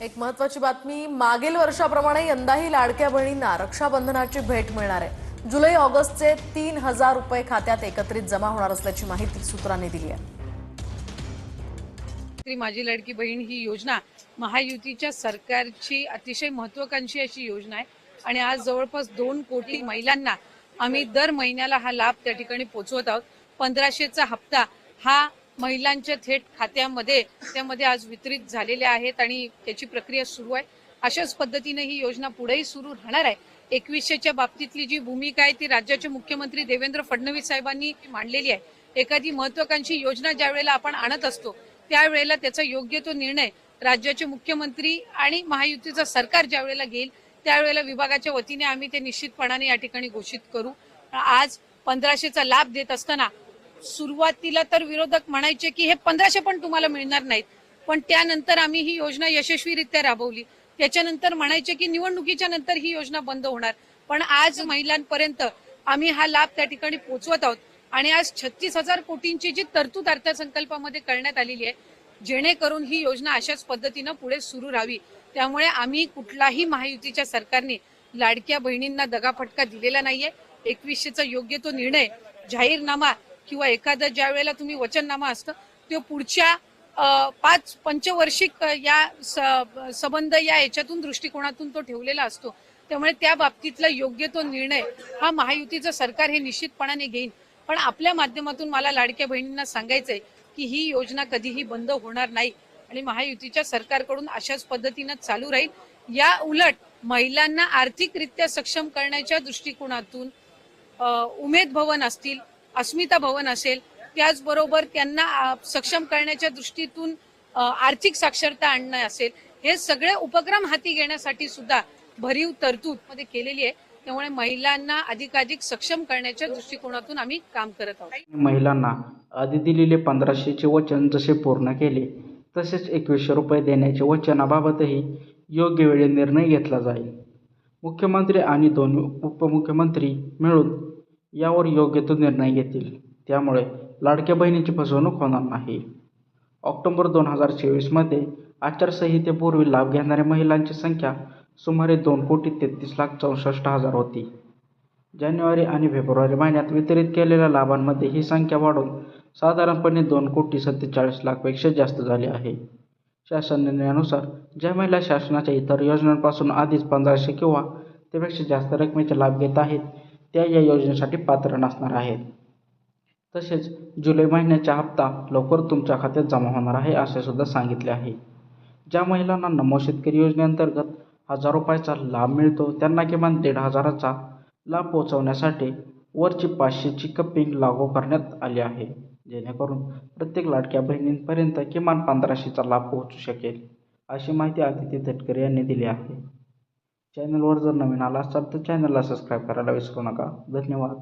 एक महत्त्वाची बातमी, मागील वर्षाप्रमाणे यंदाही लाडक्या बहिणींना रक्षाबंधनाची भेट मिळणार आहे। जुलै ऑगस्टचे 3000 रुपये खात्यात एकत्रित जमा होणार असल्याची माहिती सूत्रांनी दिली आहे। माझी लाडकी बहीण ही योजना महायुतीच्या सरकारची अतिशय महत्त्वाकांक्षी अशी योजना आहे आणि आज जवळपास 2 कोटी महिलांना आम्ही दर महिन्याला हा लाभ त्या ठिकाणी पोहोचवत आहोत। 1500चा हप्ता हा महिलांच्या थेट खात्यामध्ये त्यामध्ये आज वितरित झालेले आहेत आणि त्याची प्रक्रिया सुरू आहे। अशाच पद्धतीने ही योजना पुढेही सुरू राहणार आहे। 2100च्या बाबतीतली जी भूमिका आहे ती राज्याचे मुख्यमंत्री देवेंद्र फडणवीस साहेबांनी मांडलेली आहे। एखादी महत्त्वाकांक्षी योजना ज्या वेळेला आपण आणत असतो त्यावेळेला त्याचा योग्य तो निर्णय राज्याचे मुख्यमंत्री आणि महायुतीचा सरकार ज्या वेळेला घेईल त्यावेळेला विभागाच्या वतीने आम्ही ते निश्चितपणाने या ठिकाणी घोषित करू। आज 1500चा लाभ देत असताना सुरुवातीला तर विरोधक म्हणायचे की हे 1500 पण तुम्हाला मिळणार नाहीत, पण त्यानंतर आम्ही ही योजना यशस्वीरित्या राबवली। त्याच्यानंतर म्हणायचे की निवडणुकीच्या नंतर ही योजना बंद होणार, पण आज महिलांपर्यंत आम्ही हा लाभ त्या ठिकाणी पोहोचवत आहोत आणि आज 36,000 कोटींची जी तरतूद अर्थसंकल्पामध्ये करण्यात आलेली आहे, जेणेकरून ही योजना अशाच पद्धतीनं पुढे सुरू राहावी। त्यामुळे आम्ही कुठलाही महायुतीच्या सरकारने लाडक्या बहिणींना दगाफटका दिलेला नाहीये। 2100चा योग्य तो निर्णय जाहीरनामा किंवा एखादा ज्या वेळेला तुम्ही वचननामा असतं तो पुढच्या 5 पंचवार्षिक या संबंध या याच्यातून दृष्टिकोनातून तो ठेवलेला असतो। त्यामुळे त्या बाबतीतला योग्य तो निर्णय हा महायुतीचं सरकार हे निश्चितपणाने घेईल। पण आपल्या माध्यमातून मला लाडक्या बहिणींना सांगायचंय की ही योजना कधीही बंद होणार नाही आणि महायुतीच्या सरकारकडून अशाच पद्धतीनं चालू राहील। या उलट महिलांना आर्थिकरित्या सक्षम करण्याच्या दृष्टिकोनातून उमेद भवन असतील, अस्मिता भवन असेल, त्याचबरोबर त्यांना सक्षम करण्याच्या दृष्टीतून आर्थिक साक्षरता आणणं असेल, हे सगळे उपक्रम हाती घेण्यासाठी सुद्धा भरीव तरतूद मध्ये केलेली आहे। त्यामुळे महिलांना अधिकाधिक सक्षम करण्याच्या दृष्टिकोनातून आम्ही काम करत आहोत। महिलांना आधी दिलेले 1500चे वचन जसे पूर्ण केले तसेच 2100 रुपये देण्याच्या वचनाबाबतही योग्य वेळी निर्णय घेतला जाईल। मुख्यमंत्री आणि दोन्ही उपमुख्यमंत्री मिळून यावर योग्य तो निर्णय घेतील, त्यामुळे लाडक्या बहिणीची फसवणूक होणार नाही। ऑक्टोबर 2024 मध्ये आचारसंहितेपूर्वी लाभ घेणाऱ्या महिलांची संख्या सुमारे 2,33,64,000 होती। जानेवारी आणि फेब्रुवारी महिन्यात वितरित केलेल्या लाभांमध्ये ही संख्या वाढून साधारणपणे 2,47,00,000 पेक्षा जास्त झाली आहे। शासन निर्णयानुसार ज्या महिला शासनाच्या इतर योजनांपासून आधीच 1500 किंवा त्यापेक्षा जास्त रकमेचा लाभ घेत आहेत त्या या योजनेसाठी पात्र नसणार आहेत। तसेच जुलै महिन्याचा हप्ता लवकर तुमच्या खात्यात जमा होणार आहे असे सुद्धा सांगितले आहे। ज्या महिलांना नमो शेतकरी योजनेअंतर्गत 1000 रुपयाचा लाभ मिळतो त्यांना किमान 1,500चा लाभ पोहोचवण्यासाठी वरची 500ची कपिंग लागू करण्यात आली आहे, जेणेकरून प्रत्येक लाडक्या बहिणींपर्यंत किमान 1500चा लाभ पोहोचू शकेल, अशी माहिती आदिती तटकरे यांनी दिली आहे। चॅनलवर जर नवीन आला असाल तर चॅनलला सबस्क्राईब करायला विसरू नका। धन्यवाद।